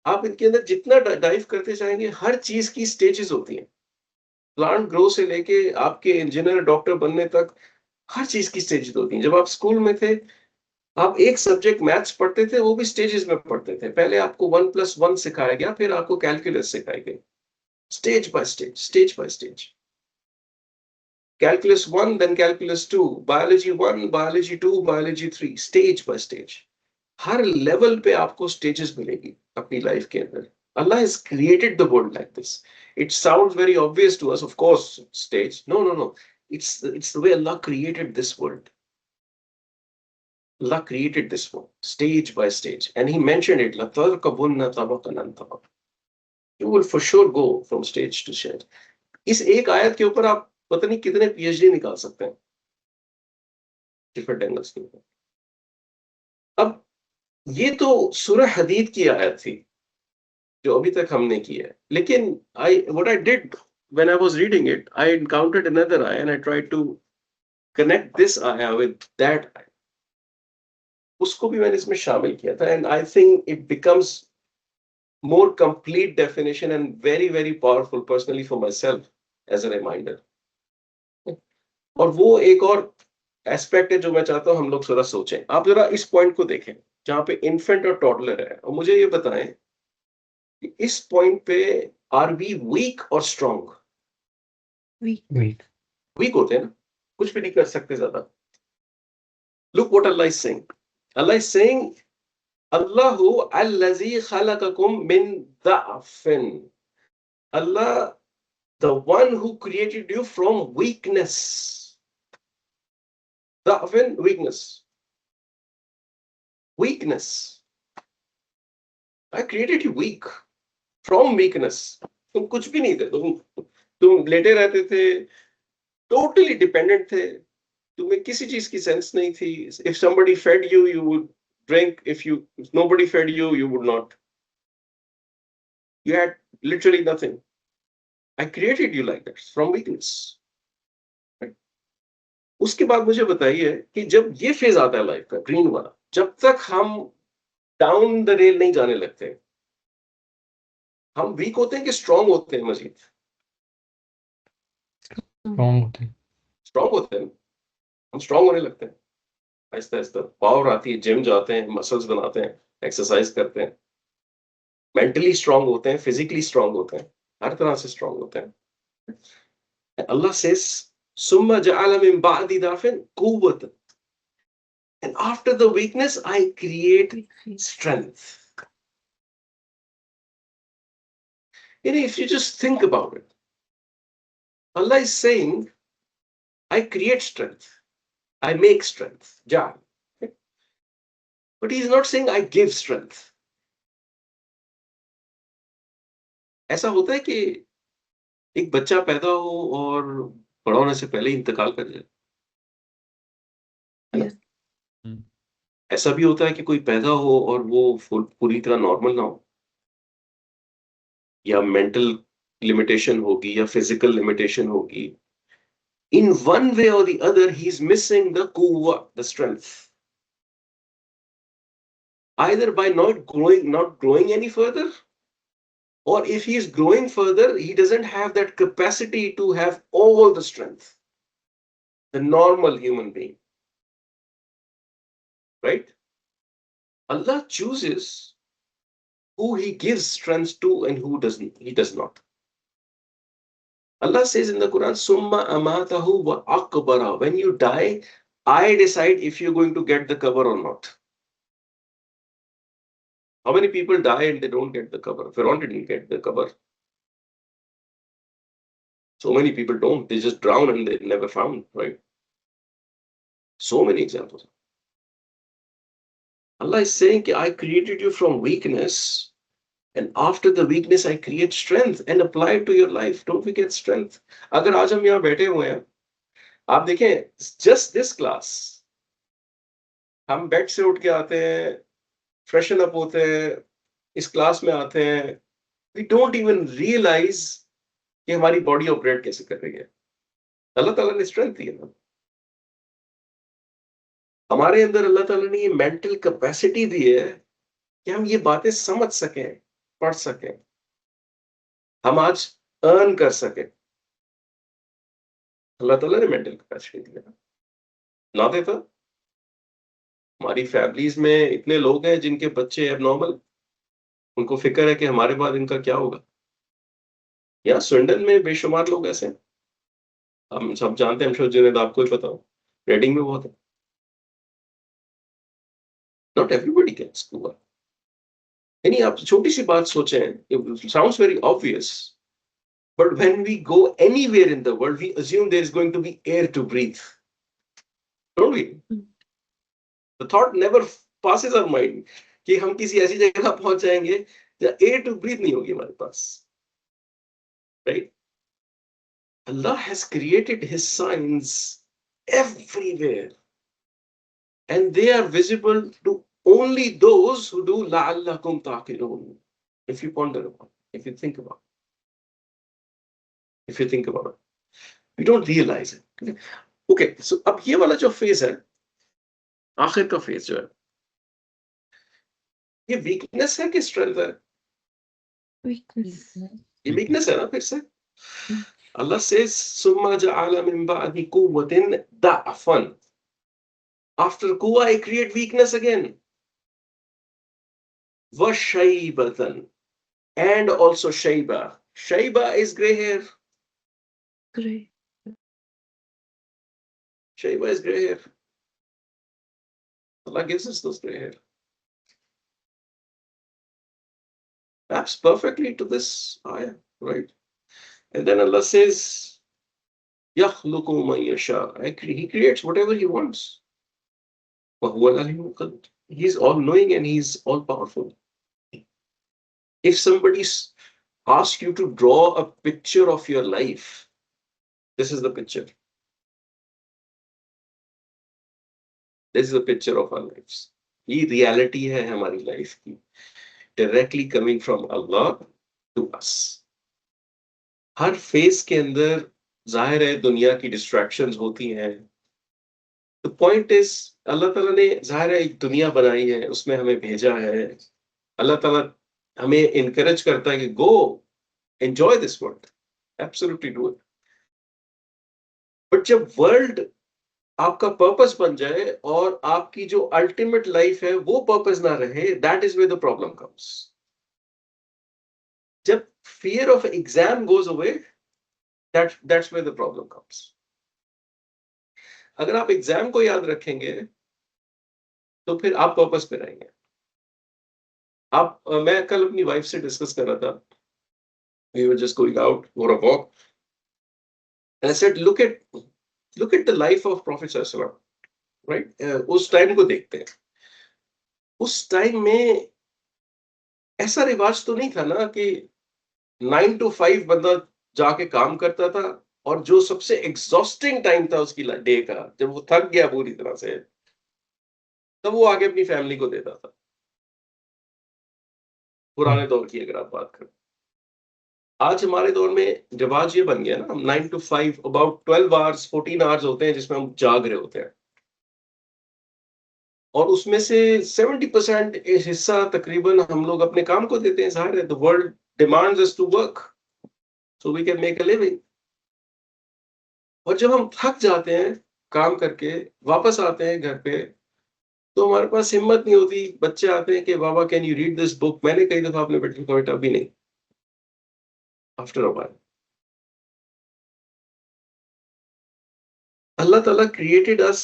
Speaker 1: आप इनके अंदर जितना डाइव करते जाएंगे, हर चीज की stages होती हैं. प्लांट ग्रो से लेके आपके इंजीनियर डॉक्टर बनने तक हर चीज की stages होती हैं. जब आप स्कूल में थे, आप एक सब्जेक्ट मैथ्स पढ़ते थे, वो भी स्टेजेस में पढ़ते थे. पहले आपको 1+1 सिखाया गया, फिर आपको कैलकुलस सिखाई गई. Stage by stage. Calculus 1, then Calculus 2, Biology 1, Biology 2, Biology 3, stage by stage. Her level पे आपको stages मिलेगी अपनी लाइफ के अंदर. Allah has created the world like this. It sounds very obvious to us, of course, stage. No. It's the way Allah created this world. Allah created this world, stage by stage. And He mentioned it, لَتَرْكَبُنَّ طَبَقًا عَنْ طَبَقٍ. You will for sure go from stage to stage. इस एक आयत के ऊपर आप पता नहीं कितने PhD निकाल सकते हैं डिफरेंट एंगल्स के ऊपर. अब ये तो सूरह हदीद की आयत थी जो अभी तक हमने की है. लेकिन what I did when I was reading it, I encountered another ayah and I tried to connect this ayah with that ayah. उसको भी मैंने इसमें शामिल किया था, and I think it becomes more complete definition and very powerful personally for myself as a reminder. और वो एक और एस्पेक्ट है जो मैं चाहता हूं हम लोग थोड़ा सोचें. आप जरा इस पॉइंट को देखें जहां पे इन्फेंट और टॉडलर है, और मुझे ये बताएं कि इस पॉइंट पे आर वी वीक और स्ट्रॉन्ग? वीक होते हैं ना, कुछ भी नहीं कर सकते ज्यादा. Look what Allah is saying. Allah is saying अल्लाहु अल्लज़ी खलक़कुम मिन दअफिन. Allah, the one who created you from weakness. Da'fin, weakness. I created you weak from weakness. तुम कुछ भी नहीं थे, तुम लेटे रहते थे, totally dependent थे, तुम्हें किसी चीज की सेंस नहीं थी. If somebody fed you, you would drink. If nobody fed you, you would not. You had literally nothing. I created you like that, from weakness. उसके बाद मुझे बताइए कि जब ये फेज आता है लाइफ का, ग्रीन वाला, जब तक हम डाउन द रेल नहीं जाने लगते, हम वीक होते हैं कि स्ट्रांग होते हैं? मजीद स्ट्रांग होते हैं. हम स्ट्रांग होने लगते हैं आहिस्ता आहिस्ता. पावर आती है, जिम जाते हैं, मसल्स बनाते हैं, एक्सरसाइज करते हैं, मेंटली स्ट्रांग होते हैं, फिजिकली स्ट्रांग होते हैं, हर तरह से स्ट्रांग होते हैं. Allah says Summa ja'ala min ba'di dafin quwwatan. And after the weakness, I create strength. You know, if you just think about it, Allah is saying, I create strength. I make strength. Ja'al. But He is not saying, I give strength. ऐसा होता है कि एक बच्चा पैदा हो और बड़ा होने से पहले ही इंतकाल कर जाए, है ना? ऐसा भी होता है कि कोई पैदा हो और वो पूरी तरह नॉर्मल ना हो, या मेंटल लिमिटेशन होगी या फिजिकल लिमिटेशन होगी. In one way or the other, he is missing the quwwa, the strength. either by not growing any further, or if he is growing further, he doesn't have that capacity to have all the strength, the normal human being, right? Allah chooses who he gives strength to and who doesn't. He does not. Allah says in the Quran, Summa amatahu wa akbara. When you die, I decide if you're going to get the cover or not. How many people die and they don't get the cover? Pharaoh didn't get the cover. So many people don't. They just drown and they never found, right? So many examples. Allah is saying, I created you from weakness, and after the weakness, I create strength and apply it to your life. Don't forget strength. अगर आज हम यहाँ बैठे हुए हैं, आप देखें, just this class, हम बेड से उठ के आते हैं, फ्रेशन अप होते हैं, इस क्लास में आते हैं, we don't even realize कि हमारी बॉडी ऑपरेट कैसे कर रही है. अल्लाह ताला ने स्ट्रेंथ दी है ना. हमारे अंदर अल्लाह ताला ने ये मेंटल कैपेसिटी दी है कि हम ये बातें समझ सकें, पढ़ सकें, हम आज अर्न कर सकें. अल्लाह ताला ने मेंटल कैपेसिटी दी है ना देता. हमारी फैमिलीज में इतने लोग हैं जिनके बच्चे एबनॉर्मल, उनको फिक्र है कि हमारे बाद इनका क्या होगा. या स्विंडन में बेशुमार लोग ऐसे हैं, हम सब जानते हैं, हम जिन्हें आपको ही पता हो, रेडिंग में बहुत है. Not everybody can school. यानी आप छोटी सी बात सोचें, sounds very obvious, but when we go anywhere in the world, we assume there is going to be air to breathe, don't we? The thought never passes our mind कि हम किसी ऐसी जगह पहुंच जाएंगे जहाँ air to breathe नहीं होगी हमारे पास, right? Allah has created his signs everywhere, and they are visible to only those who do la'allakum taqilun. If you ponder about it, if you think about it, we don't realize it. Okay, so अब ये वाला जो phase है, आखिर का phase जो है, ये वीकनेस है कि स्ट्रेंथ है? ये वीकनेस है ना. फिर से Allah says, Summa ja'ala min ba'di quwwatin da'afan. After quwwa, I create weakness again. Wa shaybatan. And also shayba. Shayba is gray hair.
Speaker 2: Gray.
Speaker 1: Shayba is gray hair. Allah gives us those gray hair. Maps perfectly to this ayah, right? And then Allah says, يَخْلُقُ مَن يَشَاءُ. He creates whatever he wants. وَهُوَ الْعَلِيمُ الْقَدِيرُ. He's all knowing and he's all powerful. If somebody asks you to draw a picture of your life, this is the picture. This is the picture of our lives. ये reality है हमारी life की, directly coming from Allah to us. Her phase के अंदर जाहिर है दुनिया की डिस्ट्रैक्शंस होती हैं. द पॉइंट इज, अल्लाह ताला ने जाहिर है एक दुनिया बनाई है, उसमें हमें भेजा है. अल्लाह ताला हमें इनकरेज करता है कि गो enjoy this world, absolutely do it. But जब वर्ल्ड आपका पर्पस बन जाए और आपकी जो अल्टीमेट लाइफ है वो पर्पस ना रहे, that is where the problem comes. जब fear of exam goes away, that's where the problem comes. अगर आप एग्जाम को याद रखेंगे तो फिर आप पर्पस पे रहेंगे. मैं कल अपनी वाइफ से डिस्कस कर रहा था. We were just going out for a walk, and I said, look at the life of Prophet sallallahu alaihi wasallam, right? उस टाइम को देखते हैं. उस टाइम में ऐसा रिवाज तो नहीं था ना कि 9 to 5 बंदा जाके काम करता था, और जो सबसे एग्जॉस्टिंग टाइम था उसकी डे का, जब वो थक गया पूरी तरह से, तब वो आगे अपनी फैमिली को देता था. पुराने दौर की अगर आप बात करें, आज हमारे दौर में रिवाज ये बन गया ना, हम 9 to 5 अबाउट 12 आवर्स 14 आवर्स होते हैं जिसमें हम जाग रहे होते हैं, और उसमें से 70% हिस्सा तकरीबन हम लोग अपने काम को देते हैं। ज़ाहिर है, the world demands us to work so we can make a living. और जब हम थक जाते हैं काम करके, वापस आते हैं घर पे, तो हमारे पास हिम्मत नहीं होती। बच्चे आते हैं कि बाबा can you read this book. मैंने कई दफा अपने बेटे को, बेटा अभी नहीं, after a while. Allah Ta'ala created us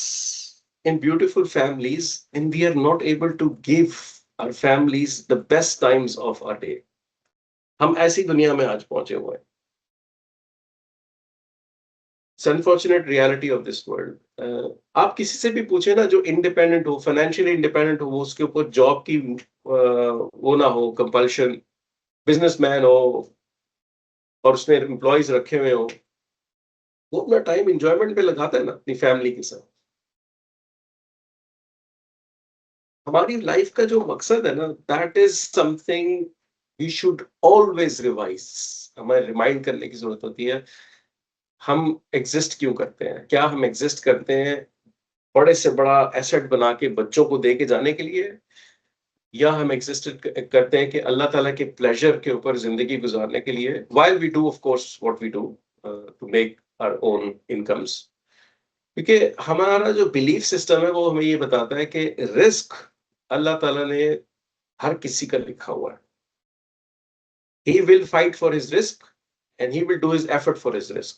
Speaker 1: in beautiful families, and we are not able to give our families the best times of our day. हम ऐसी दुनिया में आज पहुंचे हुए हैं। It's unfortunate reality of this world. आप किसी से भी पूछे ना, जो इंडिपेंडेंट हो, फाइनेंशियली इंडिपेंडेंट हो, वो उसके ऊपर जॉब की वो ना हो कंपल्शन, बिजनेसमैन हो और उसने एम्प्लॉयज रखे हुए हो, वो अपना टाइम इंजॉयमेंट पे लगाता है ना अपनी फैमिली के साथ। हमारी लाइफ का जो मकसद है ना, that is something we should always revise. हमें रिमाइंड करने की जरूरत होती है, हम एग्जिस्ट क्यों करते हैं? क्या हम एग्जिस्ट करते हैं बड़े से बड़ा एसेट बना के बच्चों को दे के जाने के लिए, या हम एग्जिस्ट करते हैं कि अल्लाह ताला के प्लेजर के ऊपर जिंदगी गुजारने के लिए, while we do of course what we do to make our own incomes. क्योंकि हमारा जो बिलीफ सिस्टम है वो हमें ये बताता है कि रिस्क अल्लाह ताला ने हर किसी का लिखा हुआ है। He will fight for his risk and he will do his effort for his risk.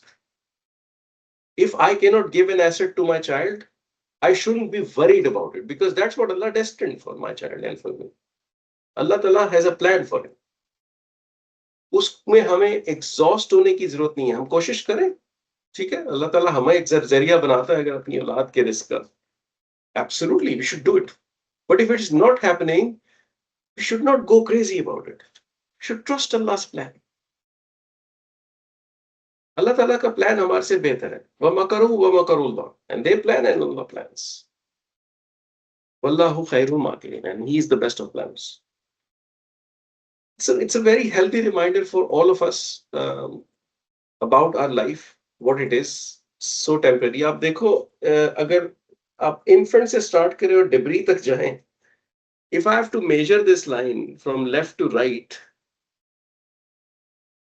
Speaker 1: If I cannot give an asset to my child, I shouldn't be worried about it, because that's what Allah destined for my child and for me. Allah Ta'ala has a plan for him. उसमें हमें exhaust होने की जरूरत नहीं है। हम कोशिश करें, ठीक है, अल्लाह ताला हमें एक जरिया बनाता है अगर अपनी औलाद के रिस्क का। Absolutely, we should do it. But if it is not happening, we should not go crazy about it. We should trust Allah's plan. अल्लाह ताला का प्लान हमारे से बेहतर है। वमकरू वमकरुल्लाह, and they plan and Allah plans. Wallahu khairul makirin, and He is the best of plans. So it's a very healthy reminder for all of us about our life, what it is. So temporary. आप देखो, अगर आप infant से start करें और debris तक जाएं, if I have to measure this line from left to right,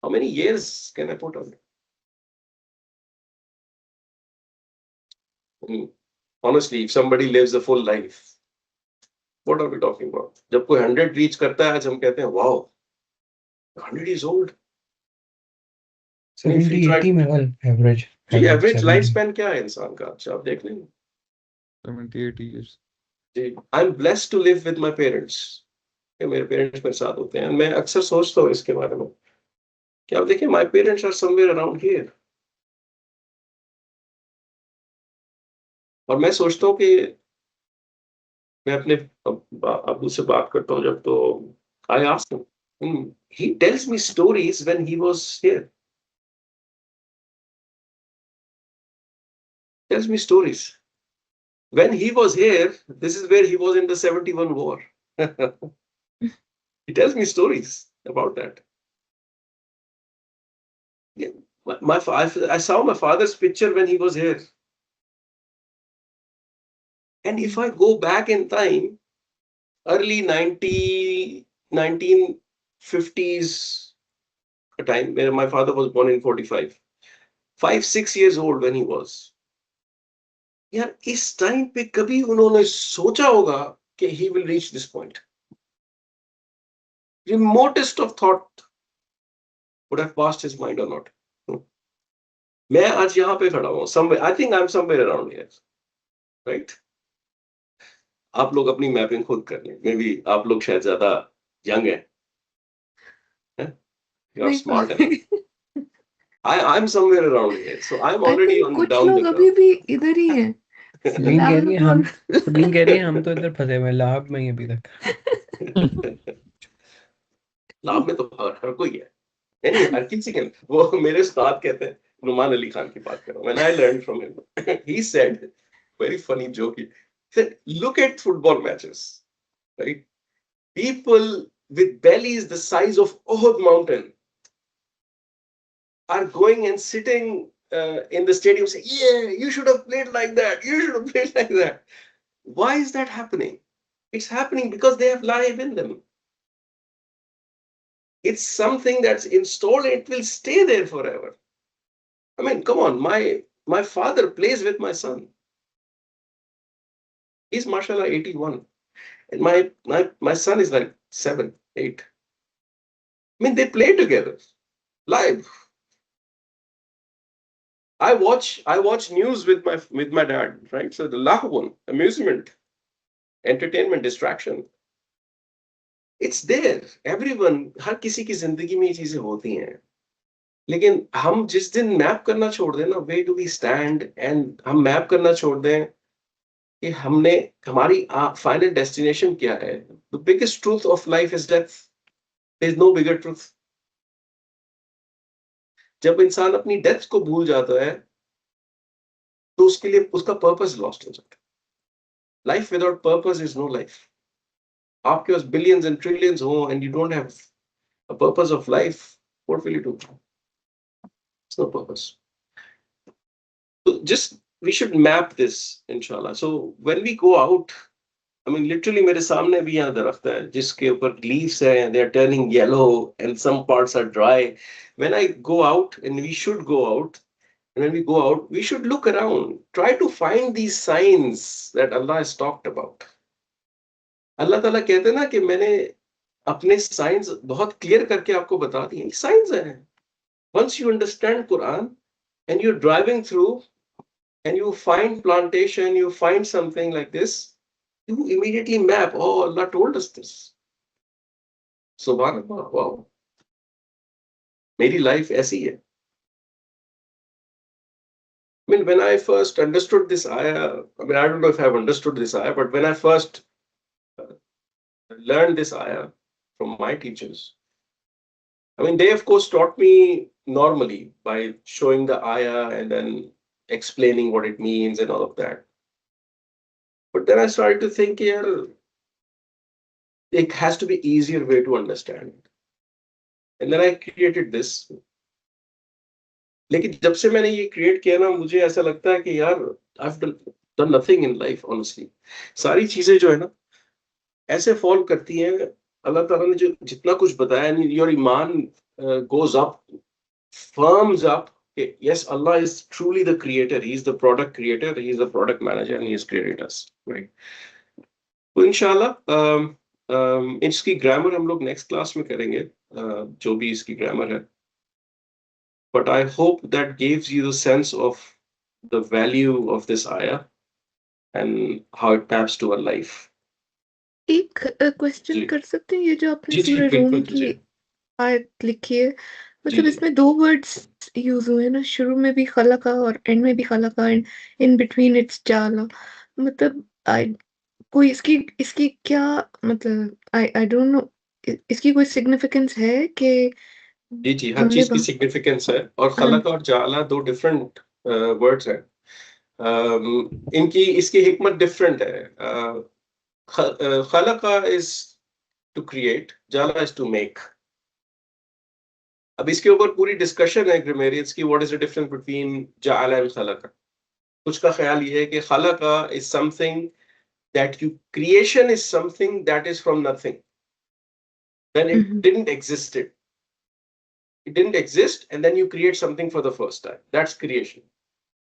Speaker 1: how many years can I put on it? Honestly, if somebody lives a full life, what are we talking about? जब कोई 100 reach करता है, आज हम कहते हैं wow, 100 years old. if you
Speaker 3: 70
Speaker 1: try
Speaker 3: 80 में average
Speaker 1: जी,
Speaker 3: average
Speaker 1: average life
Speaker 3: 70
Speaker 1: span क्या है इंसान का? अच्छा, आप देख लेंगे
Speaker 4: 70-80 years.
Speaker 1: जी। I am blessed to live with my parents. मेरे पेरेंट्स मेरे साथ होते हैं। मैं अक्सर सोचता हूँ इसके बारे में कि आप देखिए, my parents are somewhere around here. और मैं सोचता हूँ कि मैं अपने अब्बू से बात करता हूँ जब, तो I ask him, he tells me stories when he was here, tells me stories when he was here. This is where he was in the 71 war. He tells me stories about that. Yeah, I saw my father's picture when he was here. And if I go back in time, early 1950s time, where my father was born in 45, 5-6 years old when he was. यार, इस time पे कभी उन्होंने सोचा होगा कि he will reach this point? Remotest of thought would have passed his mind or not. मैं आज यहाँ पे खड़ा हूँ, somewhere, I think I'm somewhere around here, right? आप लोग अपनी मैपिंग खुद कर लें। मे बी आप लोग शायद ज्यादा यंग हैं, you are smart enough. I'm somewhere around here, so I'm
Speaker 2: I
Speaker 1: already
Speaker 2: think
Speaker 1: on
Speaker 2: कुछ
Speaker 1: down
Speaker 2: लोग
Speaker 1: the
Speaker 2: अभी
Speaker 1: curve.
Speaker 2: भी इधर ही हैं।
Speaker 3: सलीम कह रही है हम सलीम कह रही है हम तो इधर फंसे हुए हैं, लाभ में ही अभी तक।
Speaker 1: लाभ में तो हर कोई है, नहीं हर किसी के। वो मेरे उस्ताद कहते हैं, नुमान अली खान की बात कर रहा हूँ। When I learned from him, he said, very funny joke. He said, look at football matches, right? People with bellies the size of Uhud mountain are going and sitting in the stadium saying, yeah, you should have played like that. You should have played like that. Why is that happening? It's happening because they have life in them. It's something that's installed, it will stay there forever. I mean, come on, my father plays with my son. He's mashallah 81. And my son is like 7, 8. I mean, they play together live. I watch news with my dad, right? So the lahwan, amusement, entertainment, distraction. It's there. Everyone, हर किसी की जिंदगी में ये चीजें होती हैं. लेकिन हम जिस दिन मैप करना छोड़ दें ना, where do we stand, and हम मैप करना छोड़ दें कि हमने हमारी फाइनल डेस्टिनेशन क्या है. The biggest truth of life is death. There is no bigger truth. जब इंसान अपनी डेथ को भूल जाता है तो उसके लिए उसका पर्पस लॉस्ट हो जाता है. Life without purpose is no life. आपके पास बिलियंस एंड ट्रिलियंस हो and you don't have a purpose of life, what will you do? It's no purpose. So just we should map this, inshallah. So when we go out, I mean, literally मेरे सामने भी यहाँ दरख्त है जिसके ऊपर leaves हैं, they are turning yellow and some parts are dry. When I go out, and we should go out, and when we go out, we should look around, try to find these signs that Allah has talked about. Allah Ta'ala कहते हैं ना कि मैंने अपने science बहुत clear करके आपको बता दिए. साइंस हैं. Once you understand Quran and you're driving through and you find plantation, you find something like this, you immediately map, oh, Allah told us this. Subhanallah, wow. मेरी लाइफ ऐसी है. I mean, when I first understood this ayah, I mean, I don't know if I've understood this ayah, but when I first learned this ayah from my teachers, I mean, they of course taught me normally by showing the ayah and then explaining what it means and all of that. But then I started to think, yeah, it has to be easier way to understand it. And then I created this. लेकिन जब से मैंने ये create किया ना, मुझे ऐसा लगता है कि यार I've done nothing in life, honestly. सारी चीजें जो है ना ऐसे फॉल करती हैं. अल्लाह ताला ने जो जितना कुछ बताया, योर ईमान goes up, firms up. Yes, Allah is truly the creator. He is the product creator. He is the product manager, and He has created us. Right. तो इंशाल्लाह इसकी ग्रामर हम लोग नेक्स्ट क्लास में करेंगे, जो भी इसकी ग्रामर है. But I hope that gives you the sense of the value of this ayah and how it maps to our life.
Speaker 2: एक क्वेश्चन
Speaker 1: जी.
Speaker 2: कर सकते हैं? ये जो आपने
Speaker 1: जी, जी,
Speaker 2: सूरह
Speaker 1: बिल्कुल,
Speaker 2: रूम
Speaker 1: जी.
Speaker 2: की आयत लिखी है,
Speaker 1: जी,
Speaker 2: मतलब
Speaker 1: जी.
Speaker 2: इसमें 2 वर्ड्स यूज हुए हैं ना, शुरू में भी खलका और एंड में भी खलका, एंड इन बिटवीन इट्स जाला. मतलब आई कोई इसकी क्या मतलब, आई डोंट नो, इसकी कोई सिग्निफिकेंस है कि
Speaker 1: जी, जी, हर
Speaker 2: हमने
Speaker 1: चीज की सिग्निफिकेंस है. और खलक और जाला दो डिफरेंट वर्ड्स हैं. इनकी इसकी हिकमत डिफरेंट है. खलका इज टू क्रिएट, जाला इज टू मेक. अब इसके ऊपर पूरी डिस्कशन है ग्रामेरियंस की, what is the difference between जाला एंड खलका. कुछ का ख्याल ये है कि खलका is something that you, creation is something that is from nothing, then it didn't existed. It didn't exist, and then you create something for the first time. That's creation.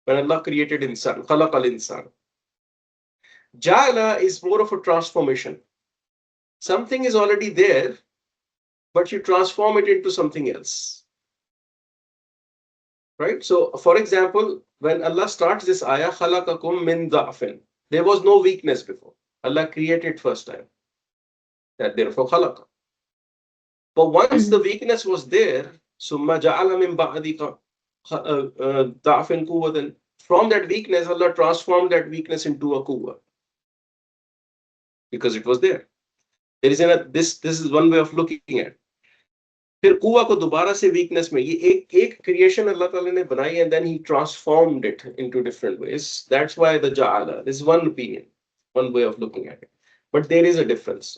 Speaker 1: When Allah created insan, khalaq al-insan. Ja'ala is more of a transformation. Something is already there, but you transform it into something else. Right? So, for example, when Allah starts this ayah, khalaqakum min dha'fin, there was no weakness before. Allah created first time. That therefore khalaqa. But once the weakness was there, summa ja'ala min ba'di da'fin quwwatan. From that weakness, Allah transformed that weakness into a quwwah. Because it was there. There is this is one way of looking at. फिर कुआ को दोबारा से weakness में, ये एक creation अल्लाह ताला ने बनाई, and then He transformed it into different ways. That's why the ja'ala. This is one opinion, one way of looking at it. But there is a difference.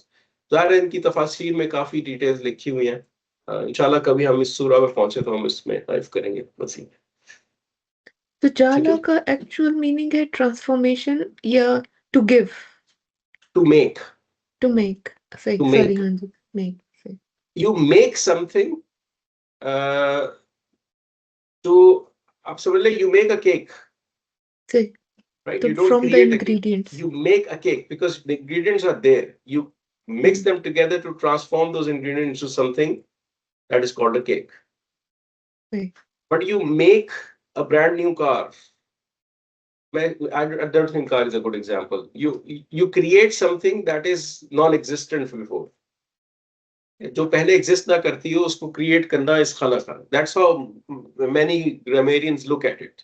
Speaker 1: ज़ाहिर है इनकी तफासीर में काफी डिटेल्स लिखी हुई हैं. इंशाल्लाह कभी हम इस सूरा में पहुंचे तो हम इसमें डाइव करेंगे मसीह.
Speaker 2: तो जाला का एक्चुअल मीनिंग है ट्रांसफॉर्मेशन या to give?
Speaker 1: to make.
Speaker 2: To make. Sorry,
Speaker 1: To
Speaker 2: sorry,
Speaker 1: make.
Speaker 2: हाँ जी, make. Sorry.
Speaker 1: You make something to, आप समझ ले, you make a cake,
Speaker 2: Sorry.
Speaker 1: right?
Speaker 2: So
Speaker 1: You don't
Speaker 2: from the
Speaker 1: create a cake.
Speaker 2: ingredients.
Speaker 1: You make a cake because the ingredients are there. You mix them together to transform those ingredients into something that is called a cake.
Speaker 2: Right.
Speaker 1: But you make a brand new car. I don't think car is a good example. You create something that is non-existent before. जो पहले exist ना करती हो उसको create करना is खलक़ा. That's how many grammarians look at it.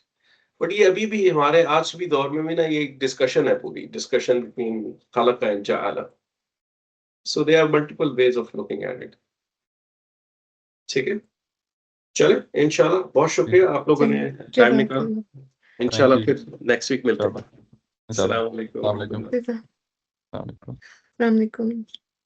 Speaker 1: But ये अभी भी हमारे आज भी दौर में भी ना ये discussion है पूरी discussion between खलक़ा and जअला. So there are multiple ways of looking at it. ठीक है, चले इंशाल्लाह. बहुत शुक्रिया आप लोगों ने टाइम निकाला.
Speaker 2: जज़ाकल्लाह.
Speaker 1: इंशाल्लाह
Speaker 4: Thank you.
Speaker 1: फिर नेक्स्ट वीक मिलते हैं.
Speaker 4: इंशाल्लाह.
Speaker 1: अस्सलाम वालेकुम.
Speaker 4: अस्सलाम वालेकुम.
Speaker 2: जज़ा-
Speaker 4: अस्सलाम वालेकुम.
Speaker 2: अस्सलाम वालेकुम.